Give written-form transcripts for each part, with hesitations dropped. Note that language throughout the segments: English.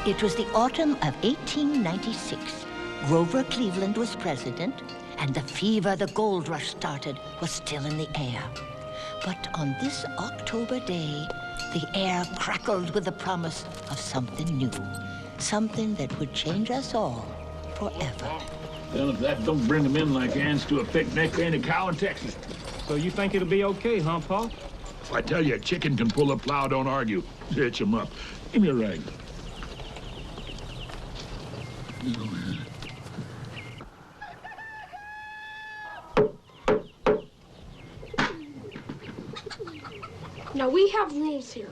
It was the autumn of 1896. Grover Cleveland was president, and the fever the gold rush started was still in the air. But on this October day, the air crackled with the promise of something new. Something that would change us all forever. Well, if that don't bring them in like ants to a picnic, there ain't a cow in Texas. So you think it'll be okay, huh, Pa? If I tell you a chicken can pull a plow, don't argue. Hitch him up. Give me a rag. Now, we have rules here.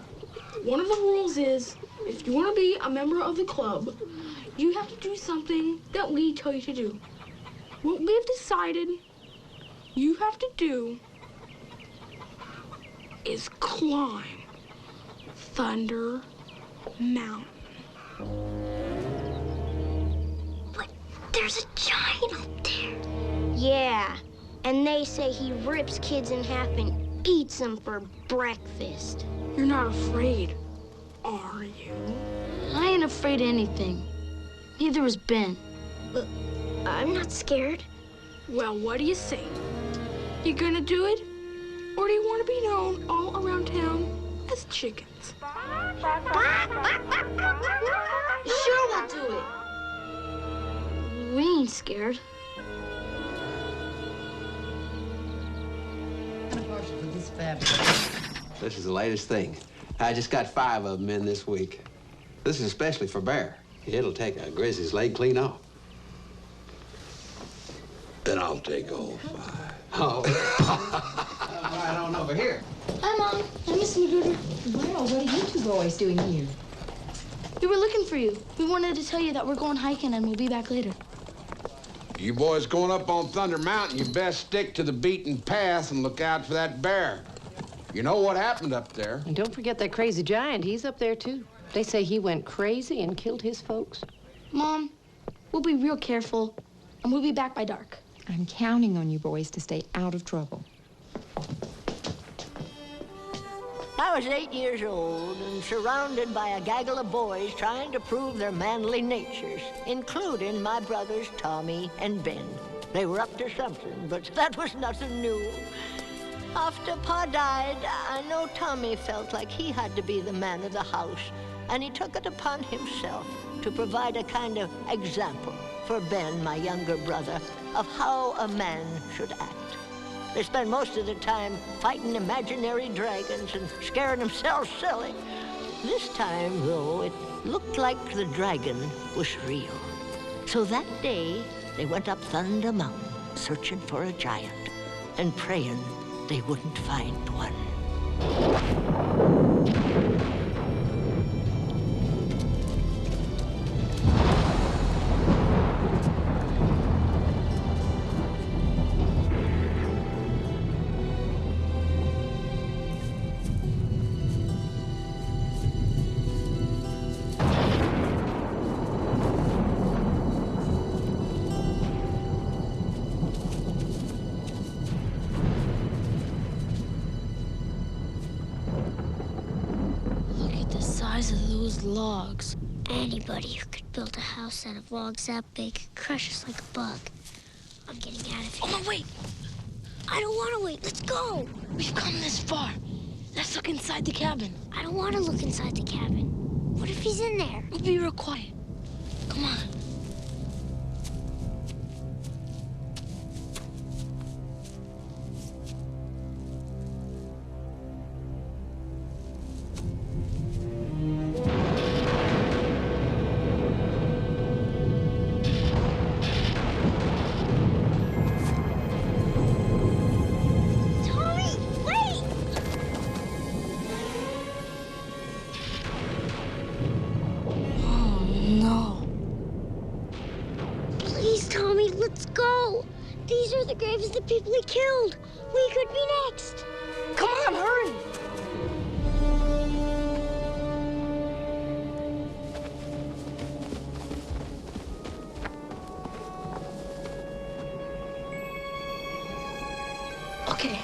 One of the rules is, if you want to be a member of the club, you have to do something that we tell you to do. What we've decided you have to do is climb Thunder Mountain. But there's a giant up there. Yeah, and they say he rips kids in half and eats them for breakfast. You're not afraid, are you? I ain't afraid of anything. Neither was Ben. I'm not scared. Well, what do you say? You gonna do it? Or do you want to be known all around town as chickens? Sure, we'll do it. We ain't scared. This is the latest thing. I just got 5 of them in this week. This is especially for Bear. It'll take a grizzly's leg clean off. Then I'll take all 5. Oh. Right on over here. Hi, Mom. I'm Miss Magruder. Well, what are you two boys doing here? We were looking for you. We wanted to tell you that we're going hiking and we'll be back later. You boys going up on Thunder Mountain, you best stick to the beaten path and look out for that bear. You know what happened up there. And don't forget that crazy giant. He's up there, too. They say he went crazy and killed his folks. Mom, we'll be real careful, and we'll be back by dark. I'm counting on you boys to stay out of trouble. I was 8 years old and surrounded by a gaggle of boys trying to prove their manly natures, including my brothers Tommy and Ben. They were up to something, but that was nothing new. After Pa died, I know Tommy felt like he had to be the man of the house, and he took it upon himself to provide a kind of example for Ben, my younger brother, of how a man should act. They spend most of their time fighting imaginary dragons and scaring themselves silly. This time, though, it looked like the dragon was real. So that day, they went up Thunder Mountain, searching for a giant and praying they wouldn't find one. Of those logs. Anybody who could build a house out of logs that big could crush us like a bug. I'm getting out of here. Oh, no, wait. I don't want to wait. Let's go. We've come this far. Let's look inside the cabin. I don't want to look inside the cabin. What if he's in there? We'll be real quiet. Come on. These are the graves of the people he killed. We could be next. Come on, hurry. Okay,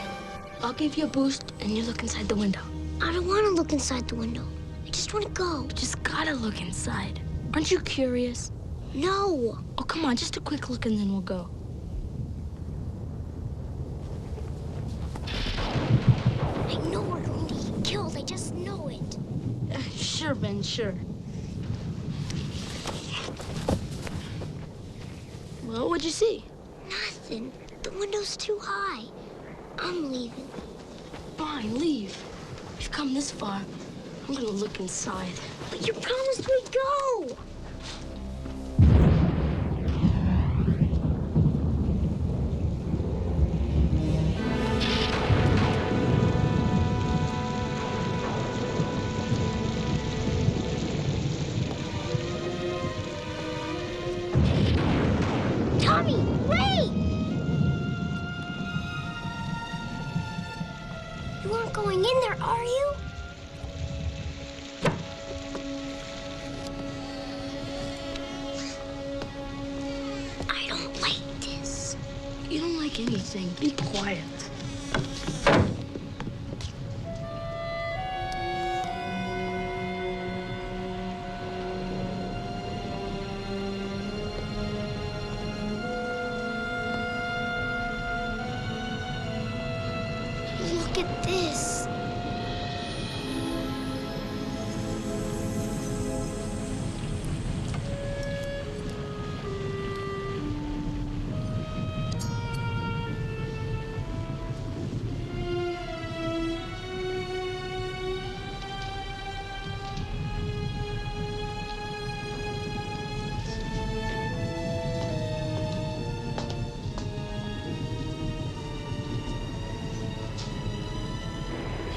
I'll give you a boost and you look inside the window. I don't want to look inside the window. I just want to go. You just gotta look inside. Aren't you curious? No. Oh, come on, just a quick look and then we'll go. I know we're going to get killed. I just know it. Sure, Ben, sure. Well, what'd you see? Nothing. The window's too high. I'm leaving. Fine, leave. We've come this far. I'm gonna look inside. But you promised we'd go. Tommy, wait! You aren't going in there, are you? I don't like this. You don't like anything. Be quiet. Look at this.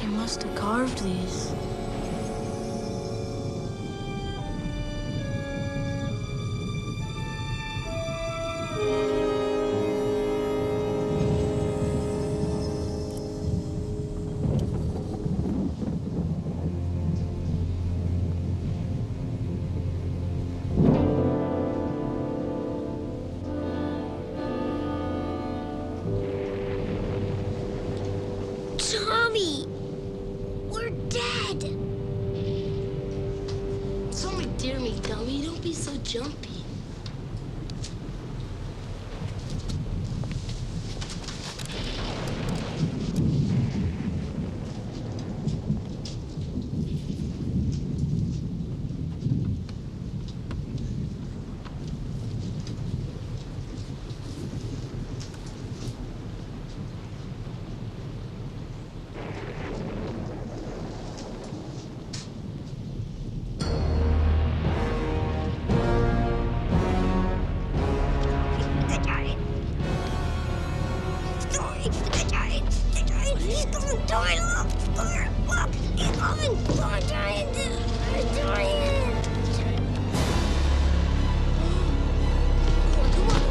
He must have carved these. Tommy! We're dead! It's only dear me, dummy. Don't be so jumpy. He's coming, Tommy, look! Look! He's coming! Come on, Giant! Giant! Come on!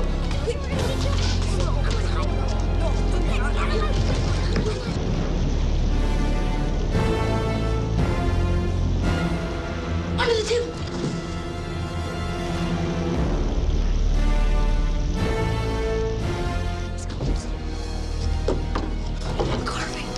We're gonna get killed! No, I'm gonna hide him. No, Under the table! carving.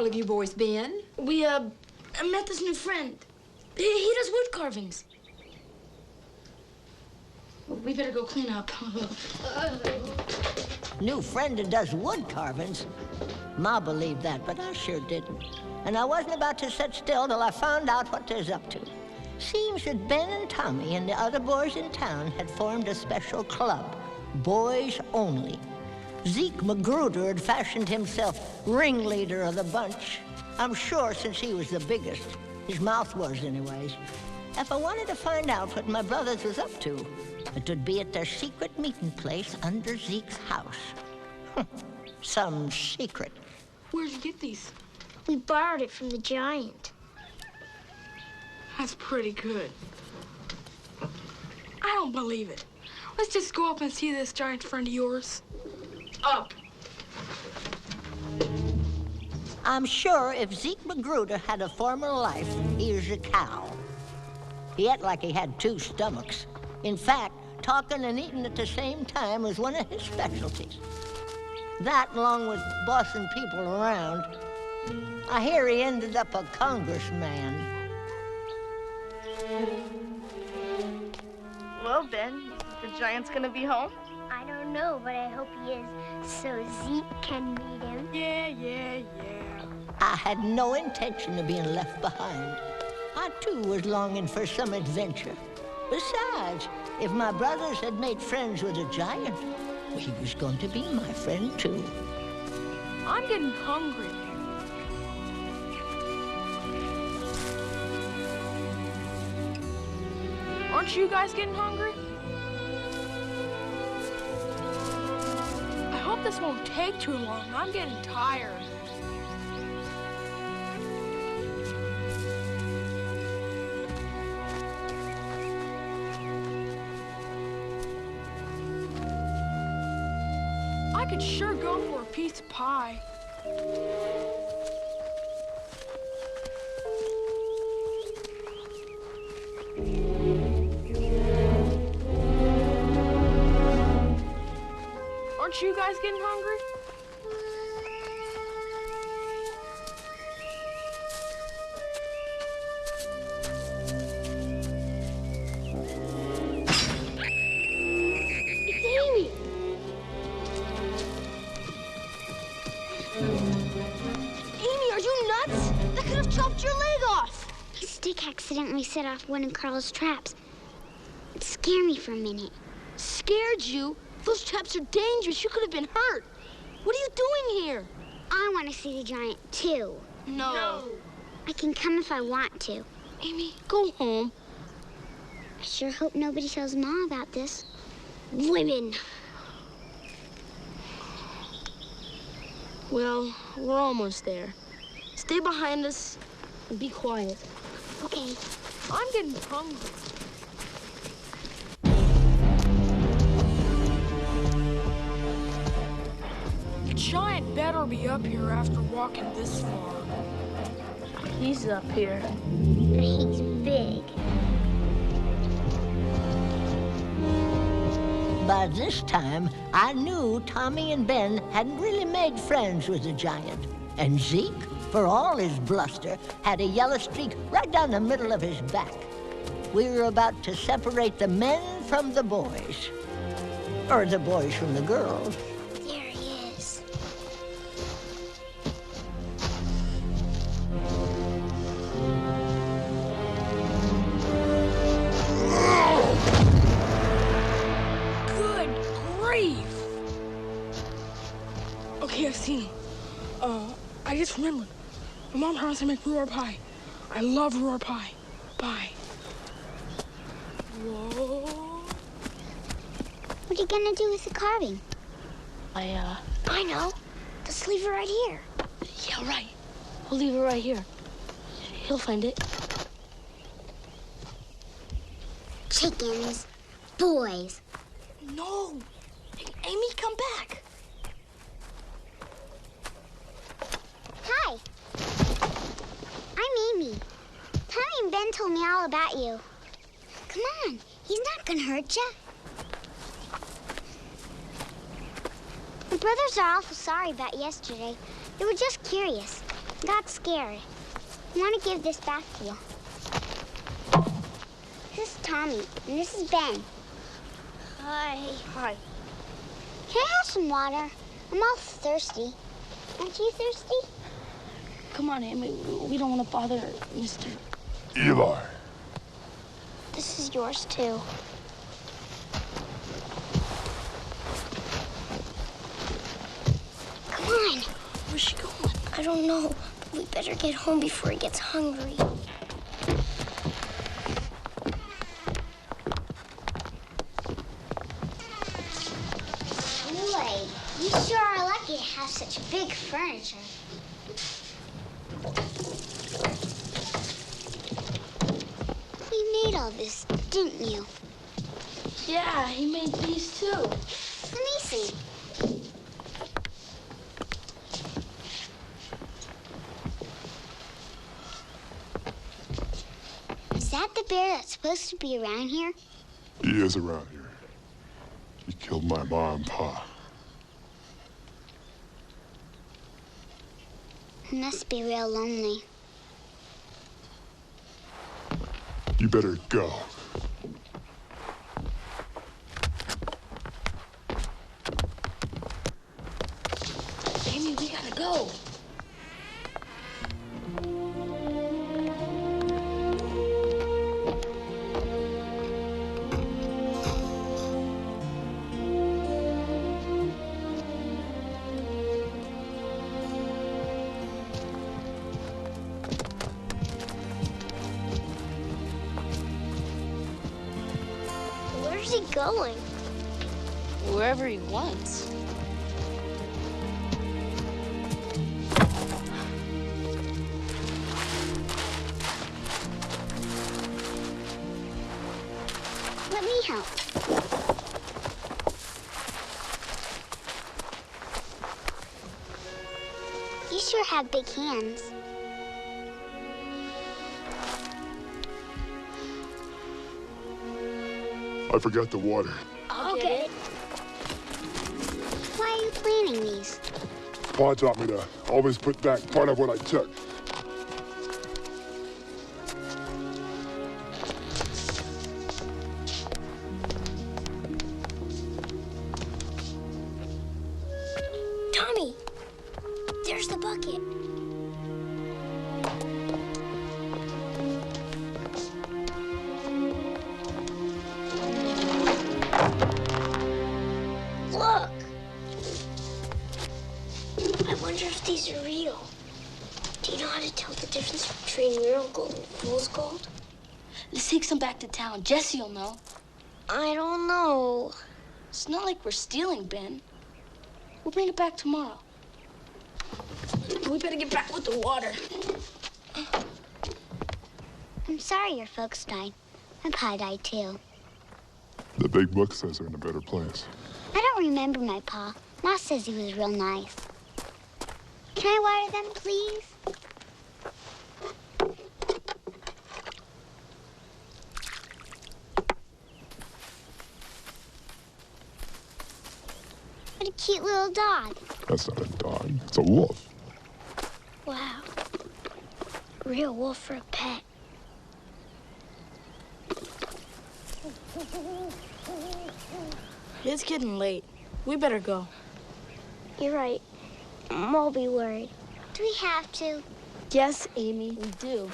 all of you boys been? We, met this new friend. He does wood carvings. We better go clean up. New friend that does wood carvings? Ma believed that, but I sure didn't. And I wasn't about to sit still till I found out what there's up to. Seems that Ben and Tommy and the other boys in town had formed a special club, boys only. Zeke Magruder had fashioned himself ringleader of the bunch. I'm sure since he was the biggest. His mouth was, anyways. If I wanted to find out what my brothers was up to, it would be at their secret meeting place under Zeke's house. Some secret. Where'd you get these? We borrowed it from the giant. That's pretty good. I don't believe it. Let's just go up and see this giant friend of yours. Up. I'm sure if Zeke Magruder had a former life, he was a cow. He ate like he had two stomachs. In fact, talking and eating at the same time was one of his specialties. That, along with bossing people around. I hear he ended up a congressman. Well, Ben, the giant's gonna be home? I don't know, but I hope he is, so Zeke can meet him. Yeah. I had no intention of being left behind. I, too, was longing for some adventure. Besides, if my brothers had made friends with a giant, well, he was going to be my friend, too. I'm getting hungry. Aren't you guys getting hungry? I hope this won't take too long. I'm getting tired. I could sure go for a piece of pie. Aren't you guys getting hungry? It's Amy! Amy, are you nuts? That could have chopped your leg off. His stick accidentally set off one of Carl's traps. It scared me for a minute. Scared you? Those traps are dangerous. You could have been hurt. What are you doing here? I want to see the giant, too. No. I can come if I want to. Amy, go home. I sure hope nobody tells Mom about this. Women. Well, we're almost there. Stay behind us and be quiet. Okay. I'm getting hungry. The giant better be up here after walking this far. He's up here. He's big. By this time, I knew Tommy and Ben hadn't really made friends with the giant. And Zeke, for all his bluster, had a yellow streak right down the middle of his back. We were about to separate the men from the boys. Or the boys from the girls. There he is. Good grief! Okay, I've seen him. I just remembered. My mom promised to make roar pie. I love roar pie. Bye. Whoa. What are you gonna do with the carving? I know. Just leave it right here. Yeah, right. We'll leave it right here. He'll find it. Chickens. Boys. No. Amy, come back. Hi. I'm Amy. Tommy and Ben told me all about you. Come on. He's not gonna hurt you. My brothers are awful sorry about yesterday. They were just curious. got scared. I want to give this back to you. This is Tommy, and this is Ben. Hi. Hi. Can I have some water? I'm all thirsty. Aren't you thirsty? Come on, Amy. We don't want to bother Mr. Eli. This is yours, too. Come on. Where's she going? I don't know. We better get home before he gets hungry. Boy, you sure are lucky to have such big furniture. You made all this, didn't you? Yeah, he made these too. Let me see. Is that the bear that's supposed to be around here? He is around here. He killed my mom and pa. He must be real lonely. You better go. Amy, we gotta go. Where's he going? Wherever he wants. Let me help. You sure have big hands. I forgot the water. I'll get it. Why are you planting these? Pa taught me to always put back part of what I took. Tommy, there's the bucket. Look! I wonder if these are real. Do you know how to tell the difference between real gold and fool's gold? Let's take some back to town. Jesse'll know. I don't know. It's not like we're stealing, Ben. We'll bring it back tomorrow. We better get back with the water. I'm sorry your folks died. My pa died too. The big book says they're in a better place. I don't remember my pa. Ma says he was real nice. Can I water them, please? What a cute little dog. That's not a dog. It's a wolf. Wow. Real wolf for a pet. It's getting late. We better go. You're right. I'll be worried. Do we have to? Yes, Amy, we do.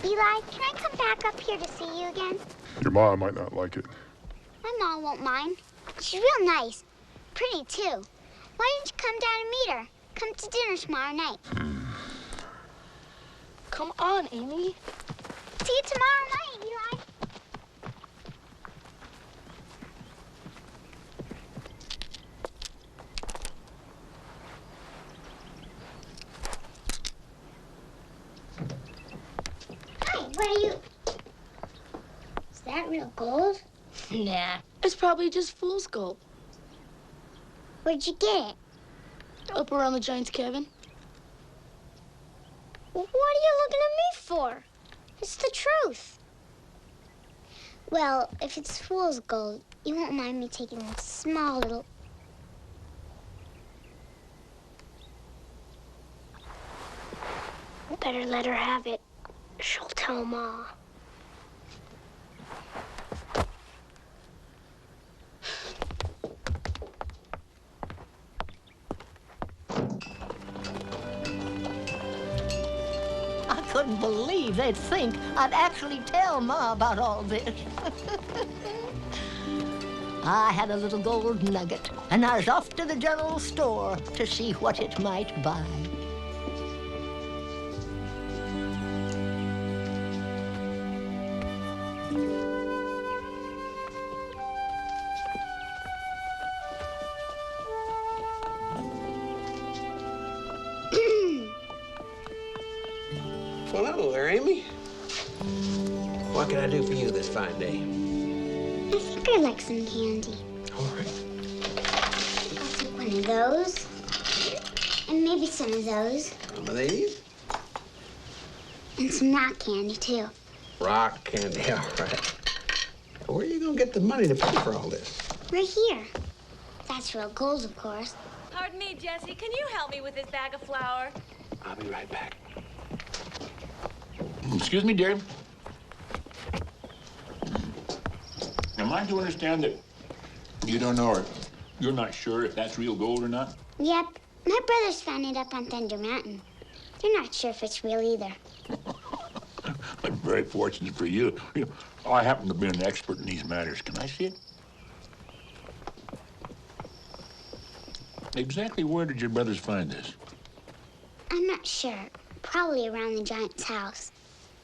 Eli, can I come back up here to see you again? Your mom might not like it. My mom won't mind. She's real nice. Pretty, too. Why didn't you come down and meet her? Come to dinner tomorrow night. Come on, Amy. See you tomorrow night, Eli. Hi, what are you... Is that real gold? Nah, it's probably just fool's gold. Where'd you get it? Up around the Giant's cabin. What are you looking at me for? It's the truth. Well, if it's fool's gold, you won't mind me taking a small little... Better let her have it. She'll tell Ma. I couldn't believe they'd think I'd actually tell Ma about all this. I had a little gold nugget, and I was off to the general store to see what it might buy. Well, hello there, Amy. What can I do for you this fine day? I think I'd like some candy. All right. I'll take one of those. And maybe some of those. Some of these? And some rock candy, too. Rock candy, all right. Where are you going to get the money to pay for all this? Right here. That's real gold, of course. Pardon me, Jesse. Can you help me with this bag of flour? I'll be right back. Excuse me, dear. Am I to understand that you don't know or you're not sure if that's real gold or not? Yep. My brothers found it up on Thunder Mountain. They're not sure if it's real either. I'm very fortunate for you. You know, I happen to be an expert in these matters. Can I see it? Exactly where did your brothers find this? I'm not sure. Probably around the giant's house.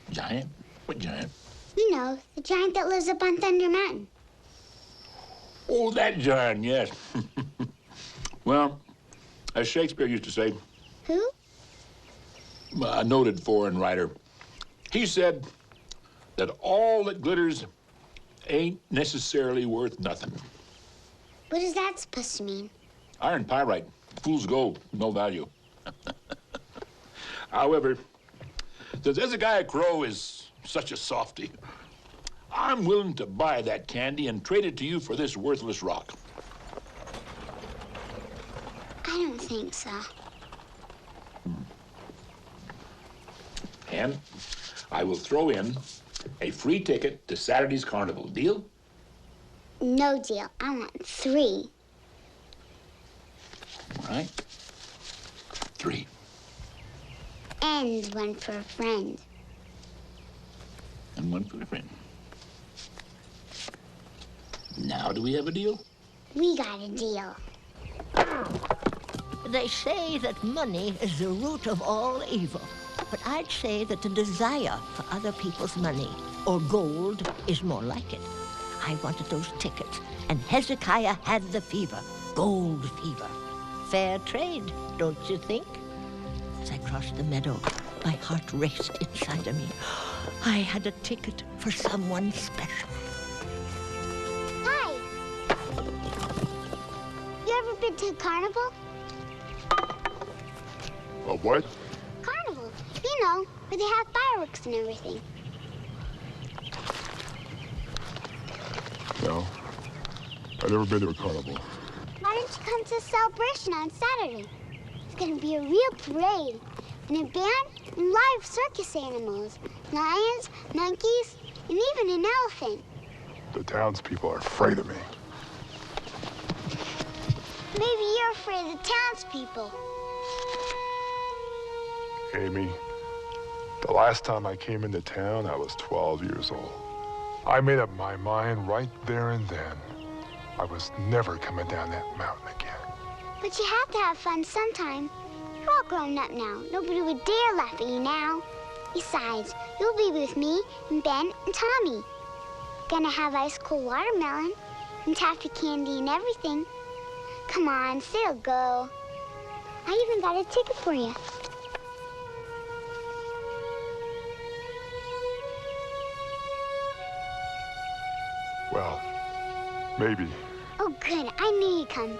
Giant? What giant? You know, the giant that lives up on Thunder Mountain. Oh, that giant, yes. Well, as Shakespeare used to say, Who? a noted foreign writer, he said that all that glitters ain't necessarily worth nothing. What is that supposed to mean? Iron pyrite, fool's gold, no value. However, since Hezekiah Crow is such a softy, I'm willing to buy that candy and trade it to you for this worthless rock. I don't think so. And I will throw in a free ticket to Saturday's carnival. Deal? No deal. I want 3. All right. 3. And one for a friend. And one for a friend. Now do we have a deal? We got a deal. They say that money is the root of all evil. But I'd say that the desire for other people's money or gold is more like it. I wanted those tickets, and Hezekiah had the fever, gold fever. Fair trade, don't you think? As I crossed the meadow, my heart raced inside of me. I had a ticket for someone special. Hi. You ever been to a carnival? A what? Carnival. You know, where they have fireworks and everything. No, I've never been to a carnival. Why don't you come to the celebration on Saturday? It's gonna be a real parade, and a band and live circus animals, lions, monkeys, and even an elephant. The townspeople are afraid of me. Maybe you're afraid of the townspeople. Amy, the last time I came into town, I was 12 years old. I made up my mind right there and then. I was never coming down that mountain again. But you have to have fun sometime. You're all grown up now. Nobody would dare laugh at you now. Besides, you'll be with me and Ben and Tommy. Gonna have ice cold watermelon and taffy candy and everything. Come on, say you'll go. I even got a ticket for you. Well, maybe. Oh, good. I knew you'd come.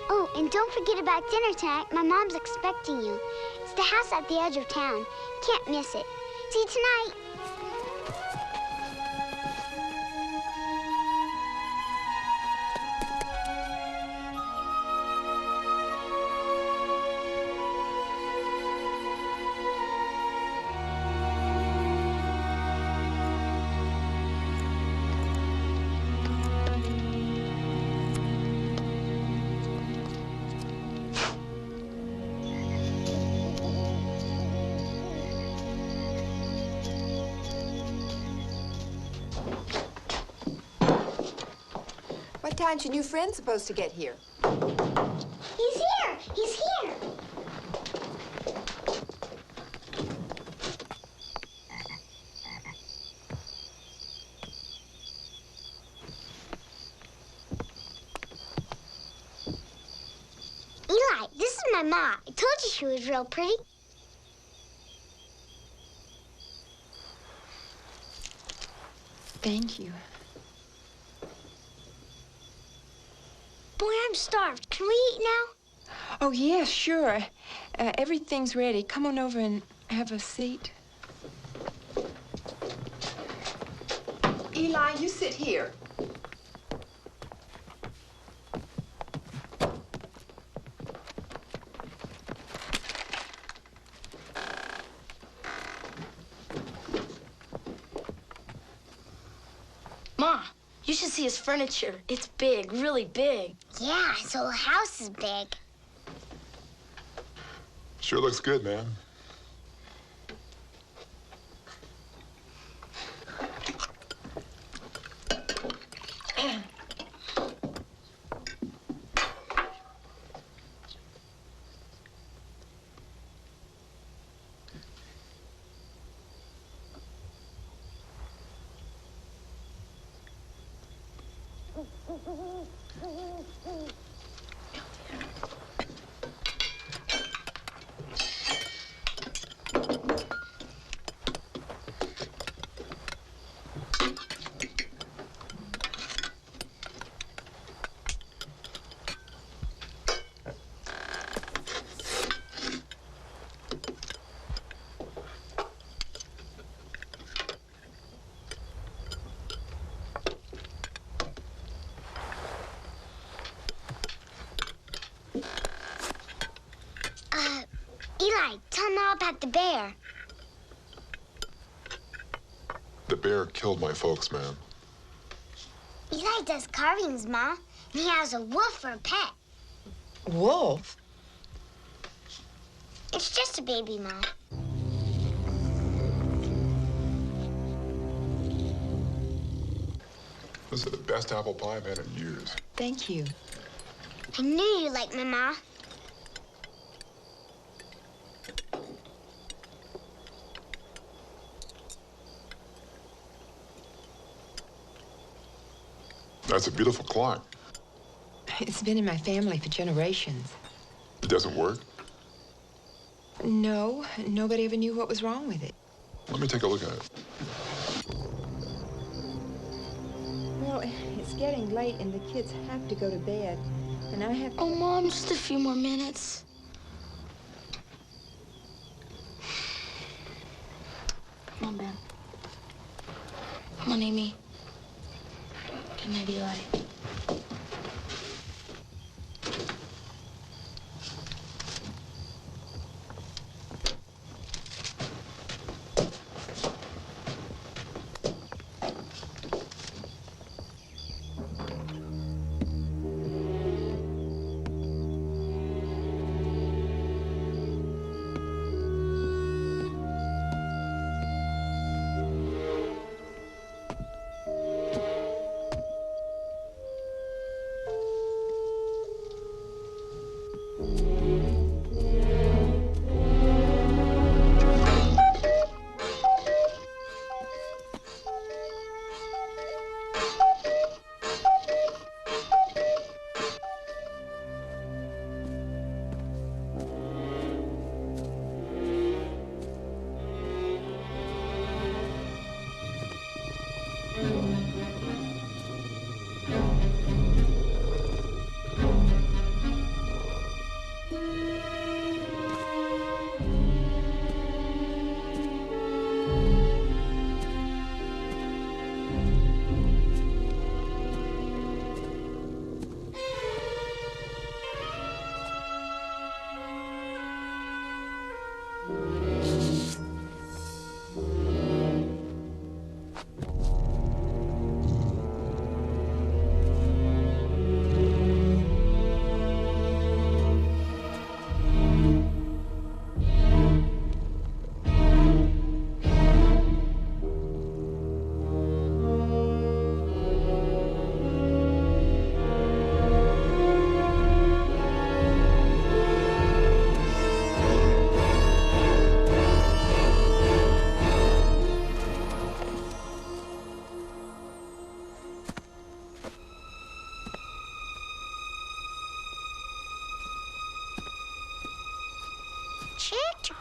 Oh, and don't forget about dinner tonight. My mom's expecting you. It's the house at the edge of town. Can't miss it. See you tonight. What time's your new friend supposed to get here? He's here! He's here! Eli, this is my ma. I told you she was real pretty. Thank you. Boy, I'm starved. Can we eat now? Oh, yeah, sure. Everything's ready. Come on over and have a seat. Eli, you sit here. Ma, you should see his furniture. It's big, really big. Yeah, his whole house is big. Sure looks good, man. Eli, tell me all about the bear. The bear killed my folks, man. Eli does carvings, Ma. And he has a wolf for a pet. Wolf? It's just a baby, Ma. This is the best apple pie I've had in years. Thank you. I knew you liked my Ma. That's a beautiful clock. It's been in my family for generations. It doesn't work? No, nobody ever knew what was wrong with it. Let me take a look at it. Well, it's getting late and the kids have to go to bed. And I have... Oh, Mom, just a few more minutes. Come on, Ben. Come on, Amy. Good night, Eli.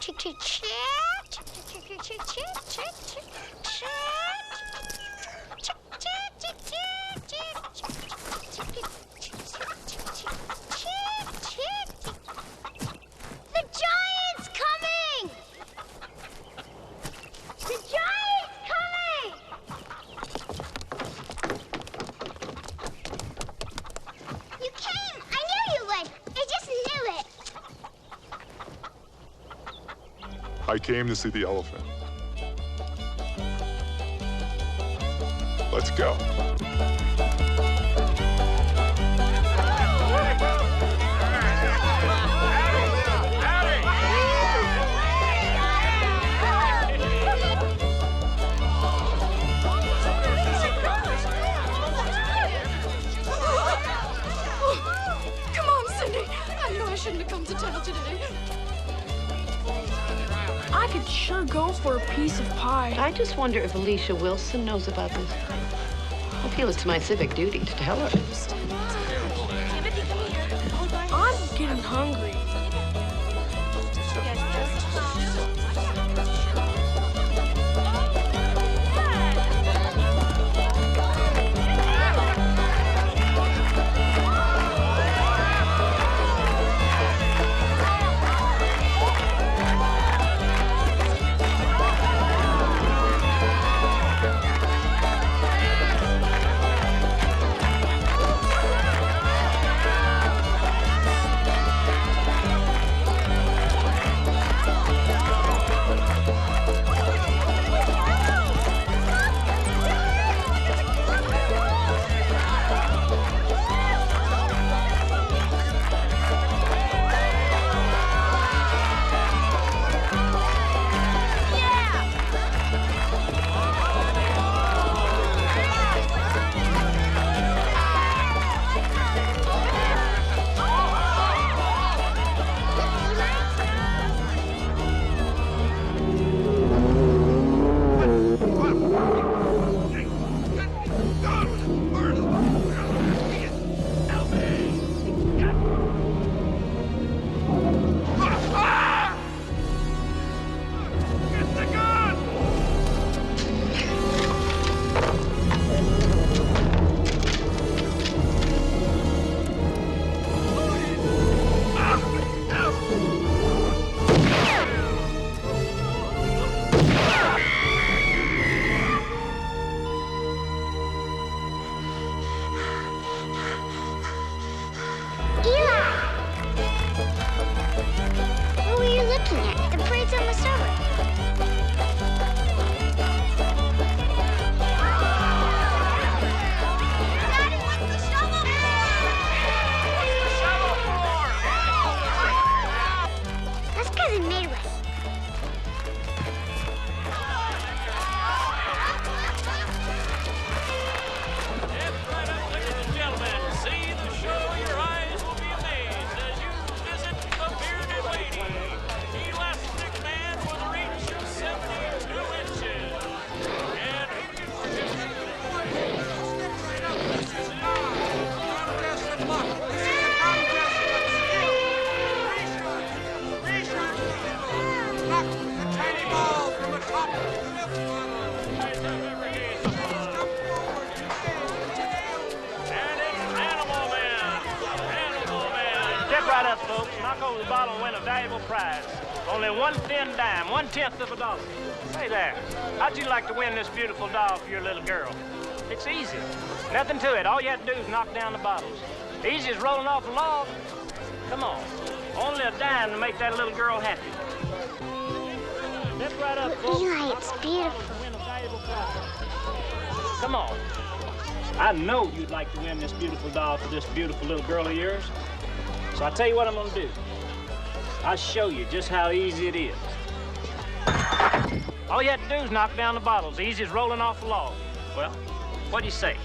Chick, chick, chick. Chick, chick, chick, chick, chick, chick, chick, chick. Chick, chick, chick, chick, chick, chick. The giant's coming! The giant's coming! You came! I knew you would! I just knew it! I came to see the elephant. Let's go. Come on, Cindy. I know I shouldn't have come to town today. I could sure go for a piece of pie. I just wonder if Alicia Wilson knows about this. I feel it's my civic duty to tell her. I'm getting hungry. right up, folks. Knock over the bottle and win a valuable prize. Only 1 thin dime, 1/10 of a dollar. Hey there, how'd you like to win this beautiful doll for your little girl? It's easy. Nothing to it. All you have to do is knock down the bottles. Easy as rolling off a log. Come on. Only a dime to make that little girl happy. Step right up, folks. Eli, it's beautiful. Come on. I know you'd like to win this beautiful doll for this beautiful little girl of yours. So I'll tell you what I'm gonna do. I'll show you just how easy it is. All you have to do is knock down the bottles, easy as rolling off a log. Well, what do you say?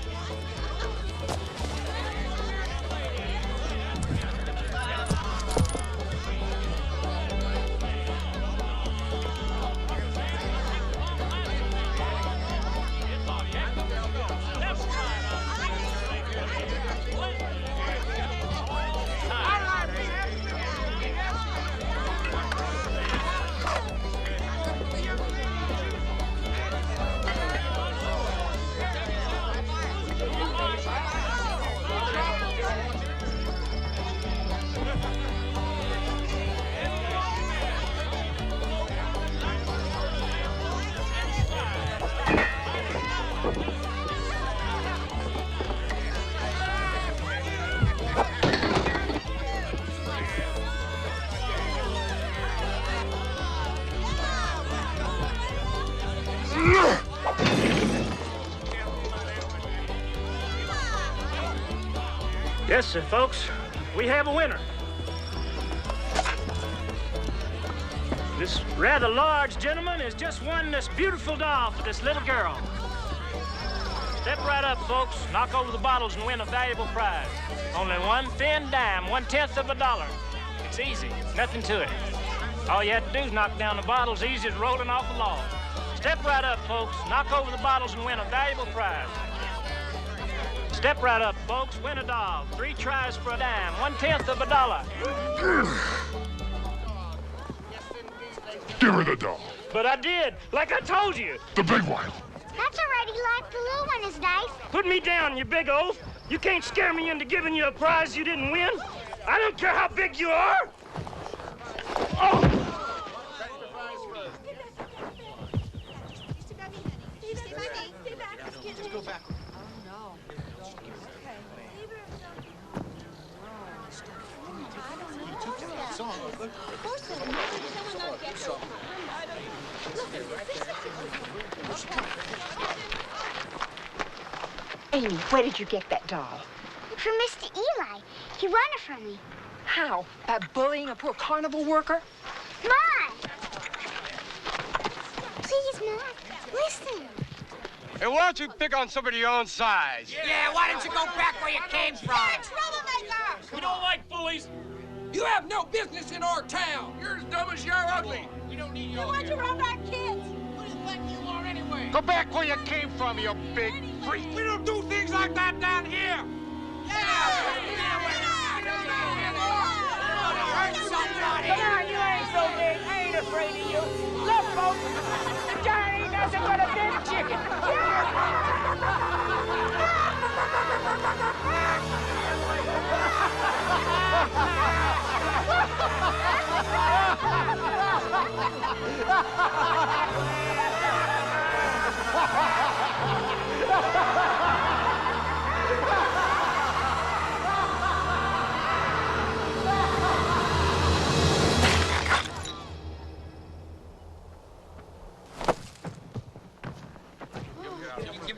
Yes, sir, folks. We have a winner. This rather large gentleman has just won this beautiful doll for this little girl. Step right up, folks. Knock over the bottles and win a valuable prize. Only one thin dime, 1/10 of a dollar. It's easy, nothing to it. All you have to do is knock down the bottles, easy as rolling off a log. Step right up, folks. Knock over the bottles and win a valuable prize. Step right up, folks. Win a doll. 3 tries for a dime, 1/10 of a dollar. Give her the doll. But I did, like I told you. The big one. That's already like the little one is nice. Put me down, you big oaf. You can't scare me into giving you a prize you didn't win. I don't care how big you are. Oh! Just go back. Amy, where did you get that doll? From Mr. Eli. He won it from me. How? By bullying a poor carnival worker? Mom! Please, Mom, listen. Hey, why don't you pick on somebody your own size? Yeah, why don't you go back where you came from? Troublemaker! We don't like bullies. You have no business in our town. You're as dumb as you're ugly. We don't need you. You want to run our kids? Who do you think you are anyway? Go back where you came from, you big freak. We don't do things like that down here. Come on, you ain't so big. I ain't afraid of you. Look, folks, the giant ain't nothing but a dead chicken.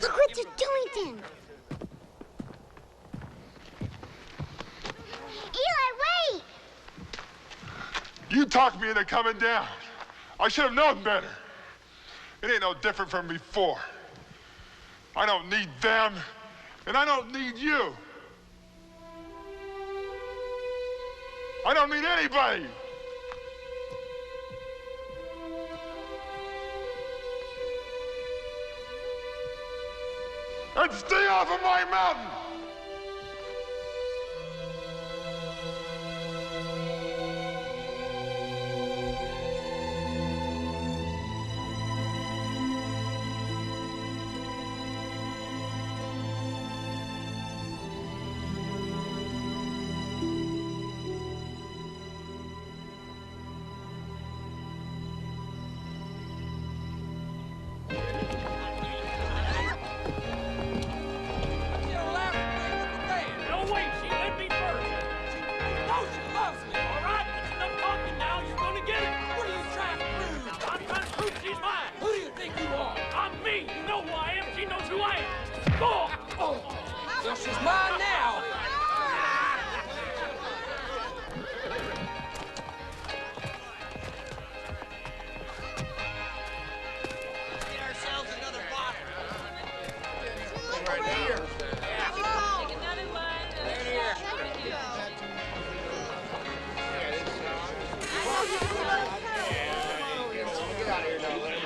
Look what you're doing to him. Eli, wait! You talked me into coming down. I should have known better. It ain't no different from before. I don't need them, and I don't need you. I don't need anybody. And stay off of my mountain! She's mine now. Get ourselves another bottle. Right here. Take another one. Right here. Get out of here now, Lenny.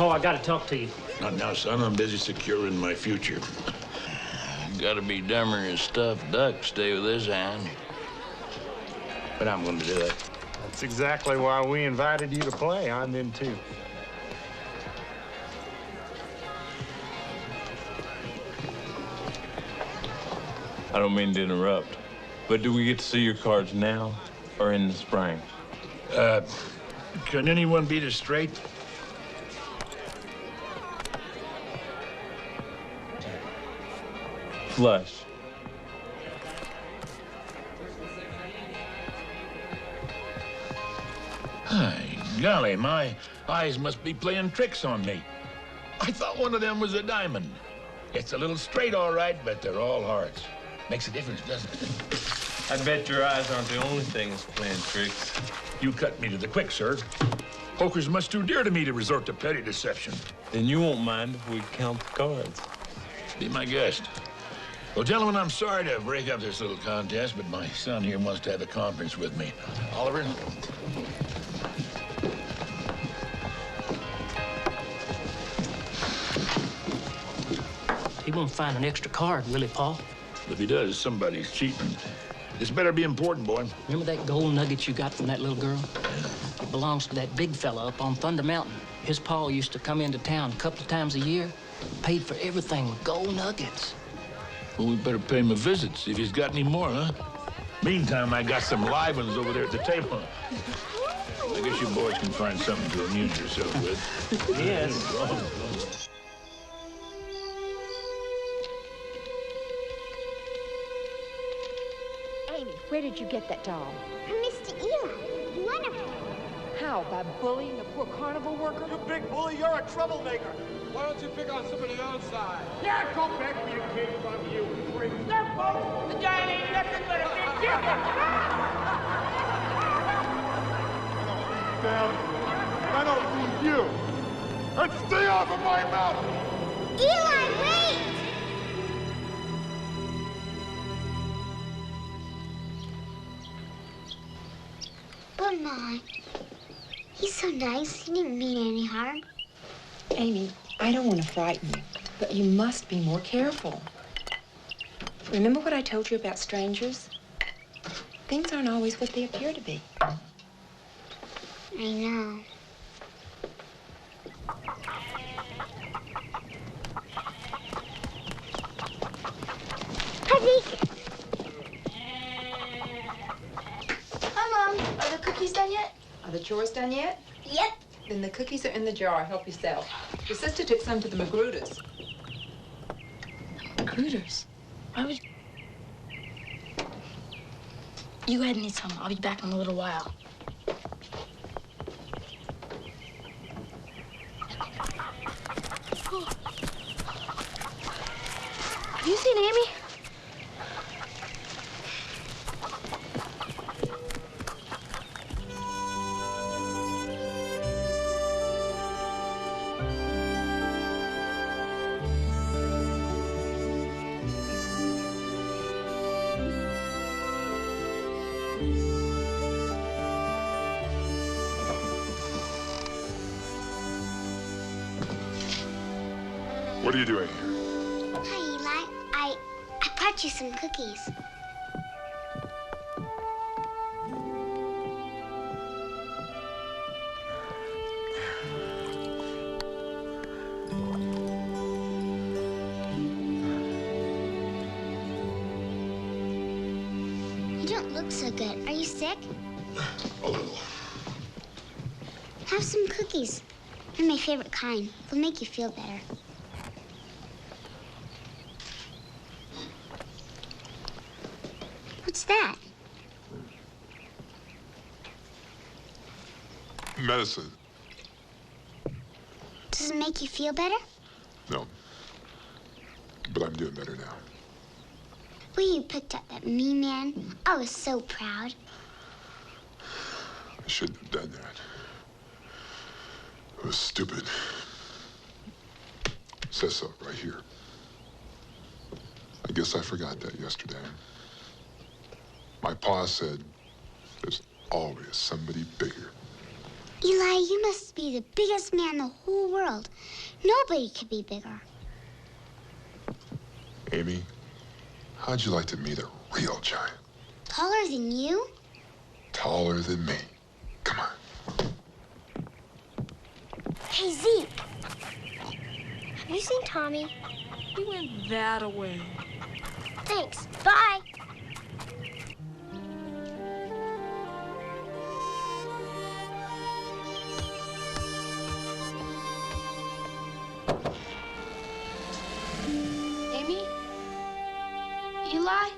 Oh, I gotta talk to you. Not now, son. I'm busy securing my future. Gotta be dumber than a stuffed duck to stay with this hand. But I'm gonna do it. That's exactly why we invited you to play. I'm in too. I don't mean to interrupt, but do we get to see your cards now or in the spring? Can anyone beat us straight? Flush. Golly, my eyes must be playing tricks on me. I thought one of them was a diamond. It's a little straight, all right, but they're all hearts. Makes a difference, doesn't it? I bet your eyes aren't the only things playing tricks. You cut me to the quick, sir. Poker's much too dear to me to resort to petty deception. Then you won't mind if we count the cards. Be my guest. Well, gentlemen, I'm sorry to break up this little contest, but my son here wants to have a conference with me. Oliver? He won't find an extra card, will he, Paul? If he does, somebody's cheating. This better be important, boy. Remember that gold nugget you got from that little girl? It belongs to that big fella up on Thunder Mountain. His pa used to come into town a couple of times a year, paid for everything with gold nuggets. Well, we better pay him a visit, see if he's got any more, huh? Meantime, I got some live ones over there at the table. I guess you boys can find something to amuse yourself with. Yes. Amy, where did you get that doll? From Mr. Eli. Wonderful. How, by bullying a poor carnival worker? You big bully, you're a troublemaker. Why don't you pick on somebody outside? Yeah, go back where you came from, you freak. Step, folks. The giant ain't nothing but a big chicken. Damn, I don't need you. And stay off of my mountain. Eli, wait! But Ma, he's so nice. He didn't mean any harm. Amy, I don't want to frighten you, but you must be more careful. Remember what I told you about strangers? Things aren't always what they appear to be. I know. Honey! Hi, Mom. Are the cookies done yet? Are the chores done yet? Yep. Then the cookies are in the jar. Help yourself. Your sister took some to the Magruders. Magruders? Why would... You go ahead and eat some. I'll be back in a little while. Have you seen Amy? What are you doing here? Hi, Eli. I brought you some cookies. You don't look so good. Are you sick? A little. Have some cookies. They're my favorite kind. They'll make you feel better. What's that? Medicine. Does it make you feel better? No. But I'm doing better now. Well, you picked up that mean man. I was so proud. I shouldn't have done that. It was stupid. It says so right here. I guess I forgot that yesterday. My pa said there's always somebody bigger. Eli, you must be the biggest man in the whole world. Nobody could be bigger. Amy, how'd you like to meet a real giant? Taller than you? Taller than me. Come on. Hey, Zeke. Have you seen Tommy? He went that away. Thanks. Bye. Amy? Eli?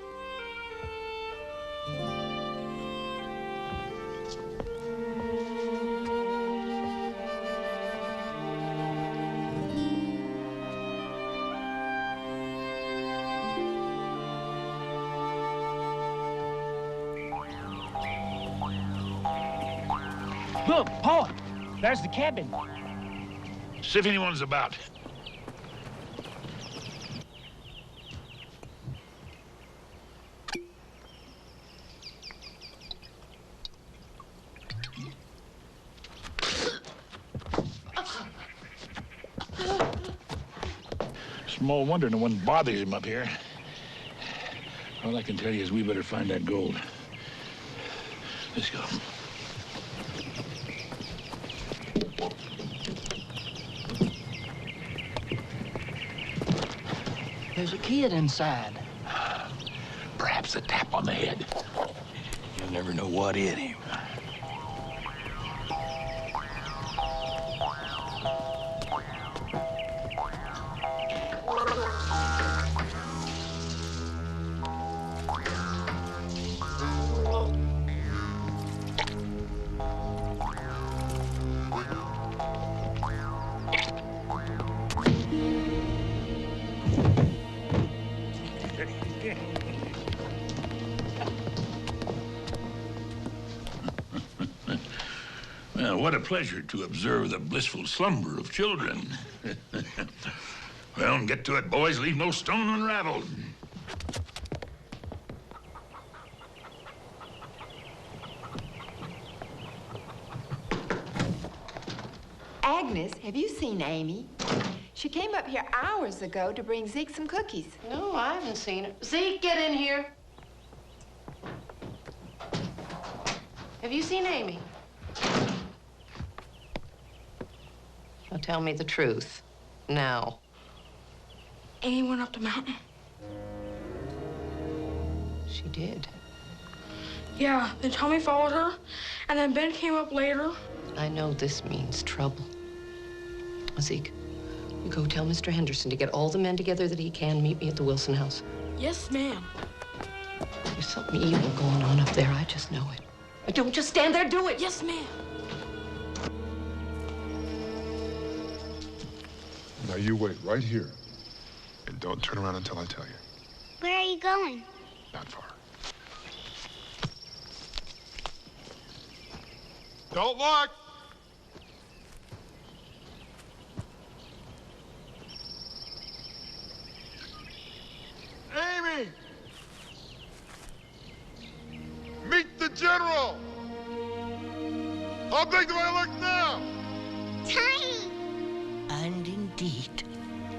Look, Paul, there's the cabin. See if anyone's about. Small wonder no one bothers him up here. All I can tell you is we better find that gold. Let's go. There's a kid inside. Perhaps a tap on the head. You'll never know what hit him. Well, what a pleasure to observe the blissful slumber of children. Well, get to it, boys. Leave no stone unraveled. Agnes, have you seen Amy? She came up here hours ago to bring Zeke some cookies. No, I haven't seen her. Zeke, get in here. Have you seen Amy? Now tell me the truth. Now. Amy went up the mountain. She did. Yeah, then Tommy followed her, and then Ben came up later. I know this means trouble. Zeke, you go tell Mr. Henderson to get all the men together that he can. Meet me at the Wilson house. Yes, ma'am. There's something evil going on up there. I just know it. Don't just stand there, do it. Yes, ma'am. Now you wait right here. And don't turn around until I tell you. Where are you going? Not far. Don't look! Amy! Meet the general! How big do I look now? Tiny! And indeed,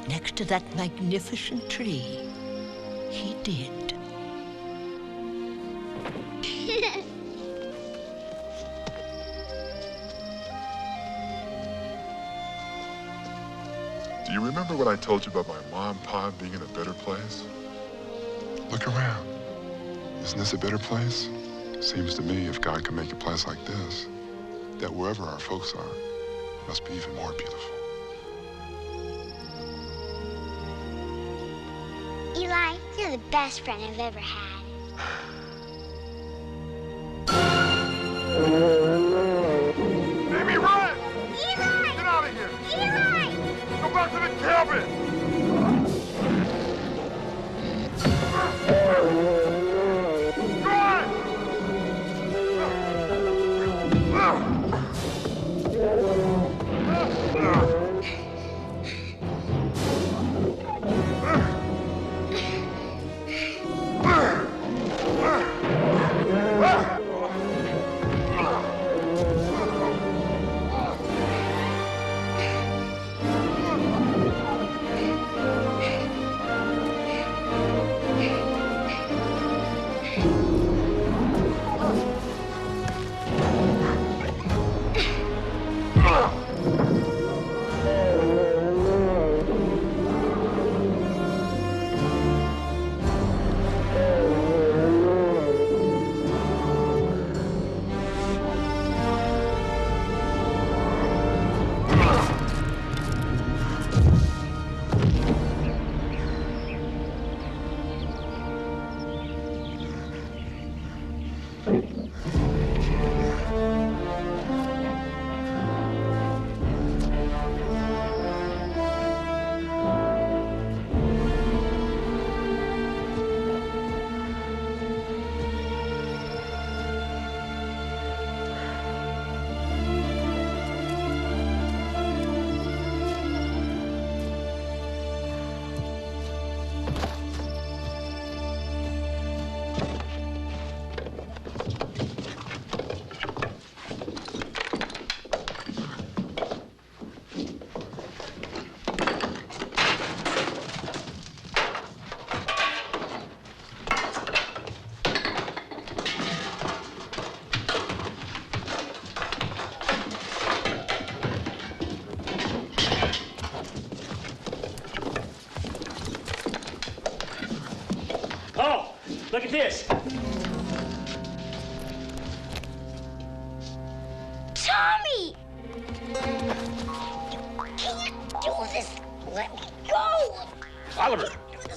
next to that magnificent tree, he did. Do you remember what I told you about my mom and pa being in a better place? Look around. Isn't this a better place? Seems to me if God can make a place like this, that wherever our folks are, must be even more beautiful. Eli, you're the best friend I've ever had. Amy, run! Eli! Get out of here! Eli! Go back to the cabin! this. Tommy! Can't do this. Let me go. Oliver,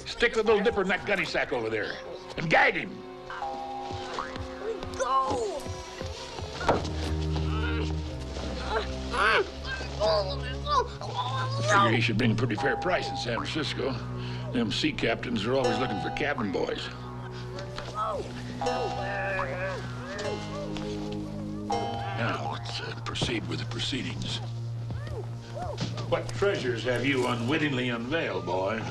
stick the little dipper in that gunny sack over there and gag him. Go. Figure he should bring a pretty fair price in San Francisco. Them sea captains are always looking for cabin boys. Now, let's proceed with the proceedings. What treasures have you unwittingly unveiled, boy?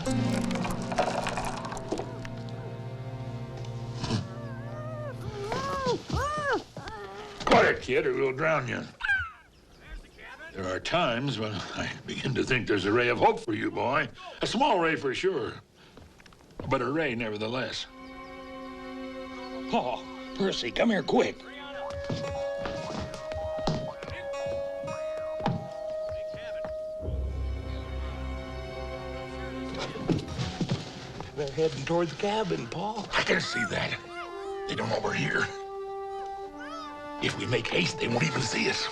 Quiet, kid, or we'll drown you. There are times when I begin to think there's a ray of hope for you, boy. A small ray for sure, but a ray nevertheless. Oh, Percy, come here quick. They're heading toward the cabin, Paul. I can see that. They don't know we're here. If we make haste, they won't even see us.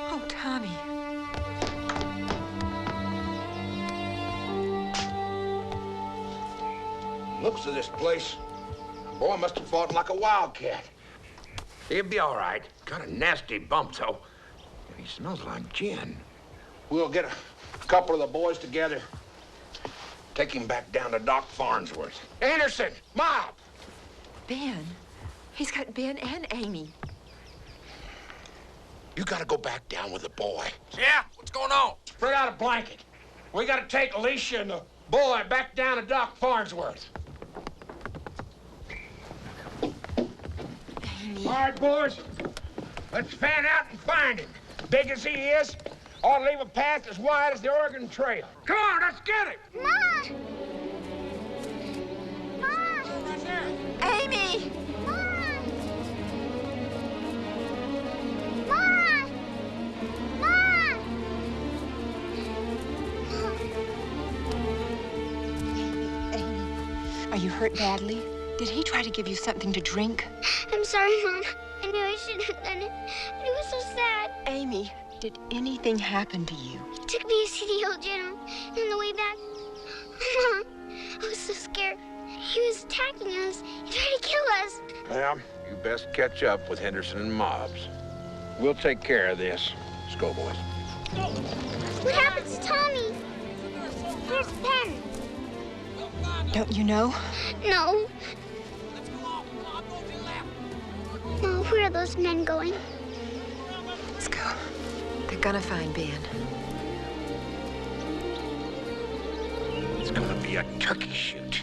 Oh, Tommy. Looks of this place. Boy must have fought like a wildcat. He'll be all right. Got a nasty bump, though. He smells like gin. We'll get a couple of the boys together. Take him back down to Doc Farnsworth. Anderson, Mob! Ben. He's got Ben and Amy. You gotta go back down with the boy. Yeah? What's going on? Spread out a blanket. We gotta take Alicia and the boy back down to Doc Farnsworth. Amy. All right, boys. Let's fan out and find him. Big as he is, ought to leave a path as wide as the Oregon Trail. Come on, let's get him. Mom! Mom! Amy! Mom! Mom! Mom! Amy, are you hurt badly? Did he try to give you something to drink? I'm sorry, Mom. I knew I shouldn't have done it. But it was so sad. Amy, did anything happen to you? He took me to see the old general. And on the way back, Mom, I was so scared. He was attacking us. He tried to kill us. Well, you best catch up with Henderson and Mobbs. We'll take care of this. Let's go, boys. What happened to Tommy? Where's Ben? Don't you know? No. Mom, where are those men going? Let's go. They're gonna find Ben. It's gonna be a turkey shoot.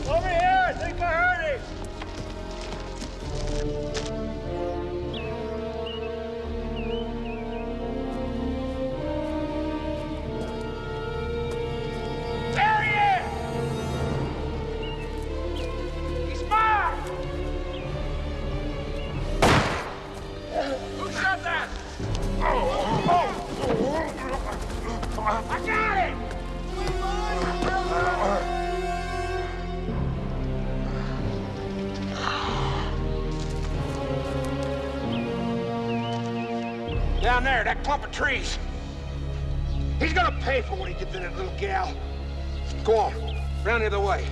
Over here! I think I heard him! There he is! He's mine! Who shot that? I got it! Down there, that clump of trees. He's gonna pay for what he did to that little gal. Go on, round the other way.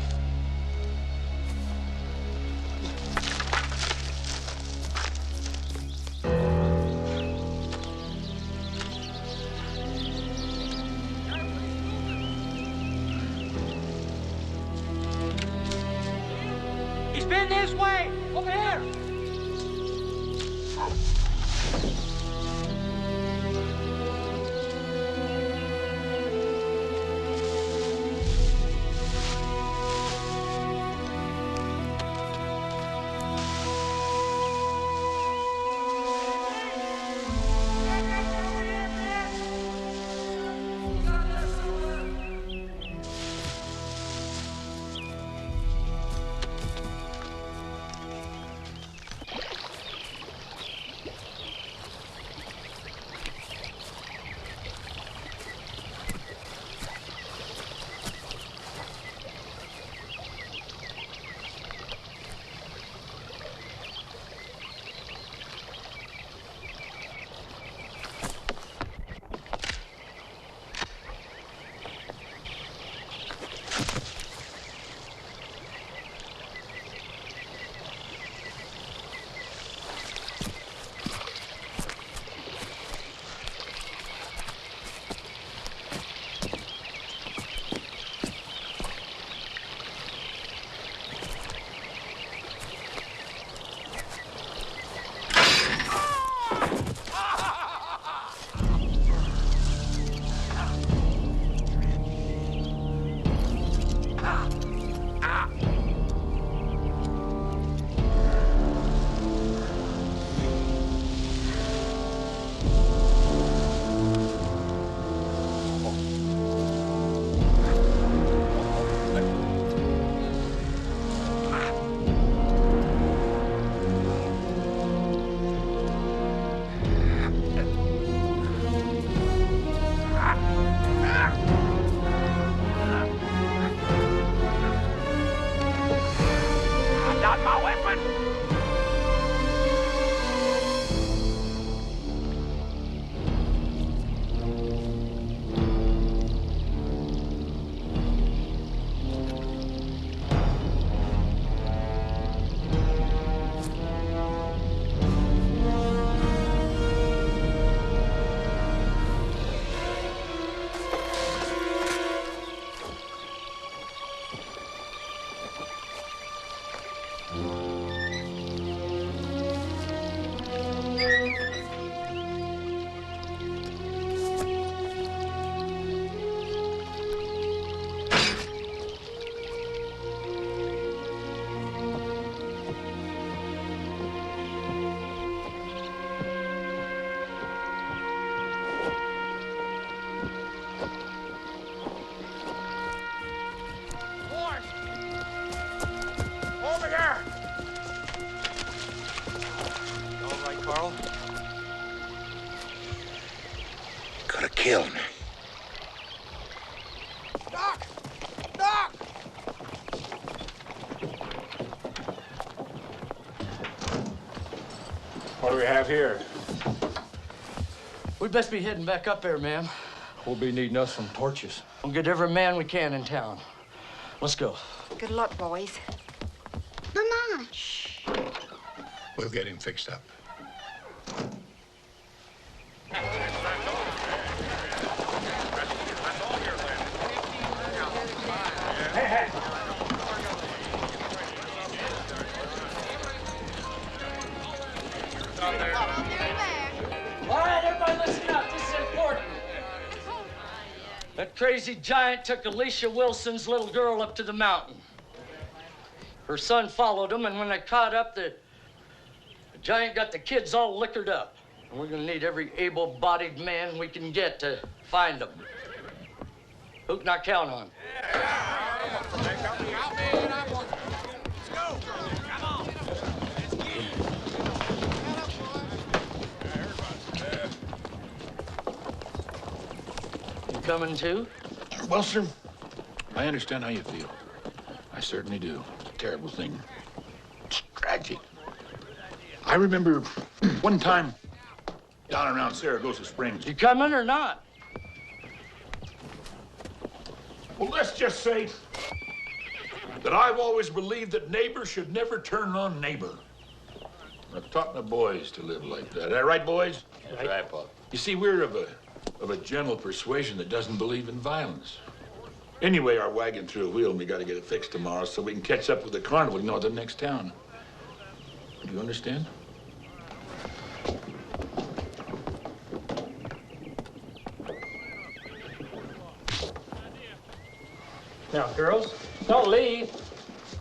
He's been this way! Over here! Paul. Could have killed me. Doc! Doc! What do we have here? We'd best be heading back up there, ma'am. We'll be needing us some torches. We'll get every man we can in town. Let's go. Good luck, boys. Mama. We'll get him fixed up. All right, everybody listen up. This is important. That crazy giant took Alicia Wilson's little girl up to the mountain. Her son followed him, and when they caught up, the giant got the kids all liquored up. And we're gonna need every able-bodied man we can get to find them. Who can I count on? You coming too? Well, sir, I understand how you feel. I certainly do. It's a terrible thing. It's tragic. I remember one time down around Saragossa Springs. You coming or not? Well, let's just say that I've always believed that neighbor should never turn on neighbor. I've taught my boys to live like that. Is that right, boys? That's right, Pop. You see, we're of a gentle persuasion that doesn't believe in violence. Anyway, our wagon threw a wheel and we got to get it fixed tomorrow so we can catch up with the carnival, the next town. Do you understand? Now, girls, don't leave.